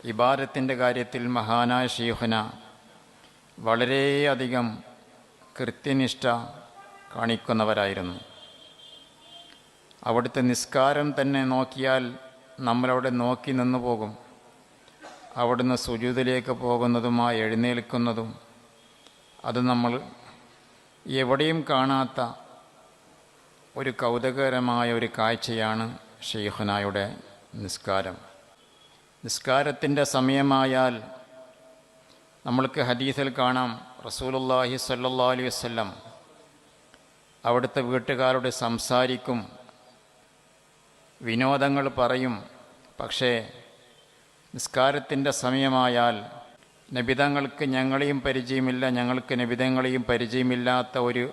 ഇബാദത്തിൻ്റെ കാര്യത്തിൽ മഹാനായ ശൈഖുന വളരെയധികം കൃത്യനിഷ്ഠ കാണിക്കുന്നവരായിരുന്നു. അവിടുത്തെ നിസ്കാരം തന്നെ നോക്കിയാൽ നമ്മളവിടെ നോക്കി നിന്നു പോകും. അവിടുന്ന് സുജൂദിലേക്ക് പോകുന്നതുമായി എഴുന്നേൽക്കുന്നതും അത് നമ്മൾ എവിടെയും കാണാത്ത ഒരു കൗതുകകരമായ ഒരു കാഴ്ചയാണ് ശൈഖുനായുടെ നിസ്കാരം. നിസ്കാരത്തിൻ്റെ സമയമായാൽ നമ്മൾക്ക് ഹദീസിൽ കാണാം, റസൂലുള്ളാഹി സ്വല്ലല്ലാഹു അലൈഹി വസല്ലം അവിടുത്തെ വീട്ടുകാരോട് സംസാരിക്കും, വിനോദങ്ങൾ പറയും. പക്ഷേ നിസ്കാരത്തിൻ്റെ സമയമായാൽ നബിതങ്ങൾക്ക് ഞങ്ങളെയും പരിചയമില്ല, ഞങ്ങൾക്ക് നബിതങ്ങളെയും പരിചയമില്ലാത്ത ഒരു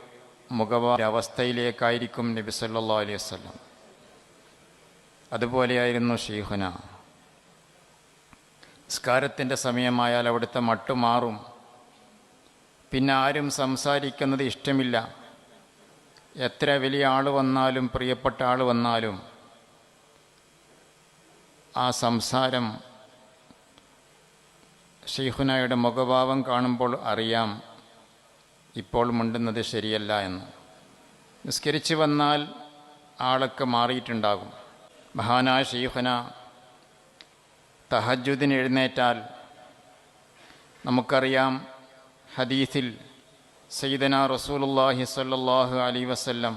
അവസ്ഥയിലേക്കായിരിക്കും നബി സല്ലല്ലാഹു അലൈഹി വസല്ലം. അതുപോലെയായിരുന്നു ശൈഖുന. നിസ്കാരത്തിൻ്റെ സമയമായാൽ അവിടുത്തെ മട്ടുമാറും. പിന്നെ ആരും സംസാരിക്കുന്നത് ഇഷ്ടമില്ല. എത്ര വലിയ ആൾ വന്നാലും പ്രിയപ്പെട്ട ആൾ വന്നാലും ആ സംസാരം ശൈഖുനായുടെ മുഖഭാവം കാണുമ്പോൾ അറിയാം ഇപ്പോൾ മിണ്ടുന്നത് ശരിയല്ല എന്ന്. നിസ്കരിച്ച് വന്നാൽ ആളൊക്കെ മാറിയിട്ടുണ്ടാകും. മഹാനായ ശൈഖുന തഹജ്ജുദിന് എഴുന്നേറ്റാൽ നമുക്കറിയാം, ഹദീസിൽ സയ്യിദനാ റസൂലുള്ളാഹി സ്വല്ലല്ലാഹു അലൈഹി വസല്ലം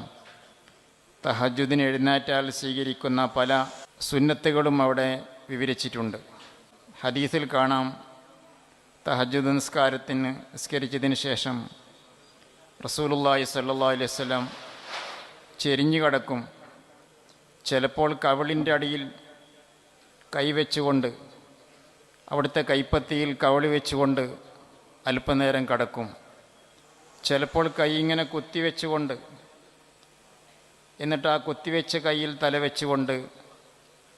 തഹജ്ജുദിന് എഴുന്നേറ്റാൽ സ്വീകരിക്കുന്ന പല സുന്നത്തുകളും അവിടെ വിവരിച്ചിട്ടുണ്ട്. ഹദീസിൽ കാണാം, തഹജ്ജുദ് നിസ്കരിച്ചതിന് ശേഷം റസൂലുള്ളാഹി സ്വല്ലല്ലാഹു അലൈഹി വസല്ലം ചെരിഞ്ഞു കിടക്കും. ചിലപ്പോൾ കവിളിൻ്റെ അടിയിൽ കൈവച്ചുകൊണ്ട്, അവിടുത്തെ കൈപ്പത്തിയിൽ കവിളി വെച്ചുകൊണ്ട് അല്പനേരം കിടക്കും. ചിലപ്പോൾ കൈ ഇങ്ങനെ കുത്തിവെച്ചുകൊണ്ട്, എന്നിട്ട് ആ കുത്തിവെച്ച കൈയിൽ തല വെച്ചുകൊണ്ട്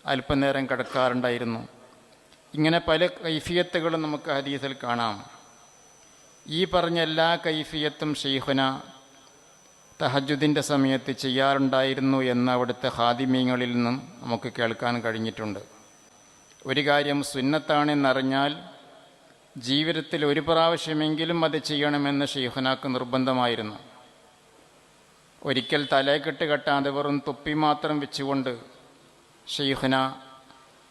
അല്പനേരം കിടക്കാറുണ്ടായിരുന്നു. ഇങ്ങനെ പല കൈഫിയത്തുകളും നമുക്ക് ഹദീസിൽ കാണാം. ഈ പറഞ്ഞ എല്ലാ കൈഫിയത്തും ശൈഖുന തഹജ്ജുദിൻ്റെ സമയത്ത് ചെയ്യാറുണ്ടായിരുന്നു എന്ന് അവിടുത്തെ ഖാദിമീങ്ങളിൽ നിന്നും നമുക്ക് കേൾക്കാൻ കഴിഞ്ഞിട്ടുണ്ട്. ഒരു കാര്യം സുന്നത്താണെന്നറിഞ്ഞാൽ ജീവിതത്തിൽ ഒരു പ്രാവശ്യമെങ്കിലും അത് ചെയ്യണമെന്ന് ശൈഖുനാക്ക് നിർബന്ധമായിരുന്നു. ഒരിക്കൽ തലക്കെട്ട് കെട്ടാതെ വെറും തൊപ്പി മാത്രം വെച്ചുകൊണ്ട് ശൈഖുന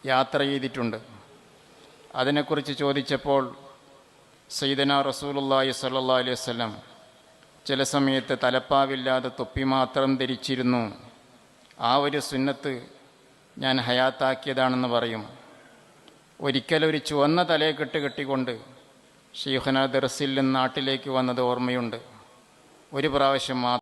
യാത്ര ചെയ്തിട്ടുണ്ട്. അതിനെക്കുറിച്ച് ചോദിച്ചപ്പോൾ സയ്യിദനാ റസൂലുള്ളാഹി സ്വല്ലല്ലാഹു അലൈഹി വസല്ലം ചില സമയത്ത് തലപ്പാവില്ലാതെ തൊപ്പി മാത്രം ധരിച്ചിരുന്നു, ആ ഒരു സുന്നത്ത് ഞാൻ ഹയാത്താക്കിയതാണെന്ന് പറയും. ഒരിക്കലൊരു ചുവന്ന തലയെക്കെട്ട് കെട്ടിക്കൊണ്ട് ശൈഖുന ദർസിൽ നിന്ന് നാട്ടിലേക്ക് വന്നത് ഓർമ്മയുണ്ട്. ഒരു പ്രാവശ്യം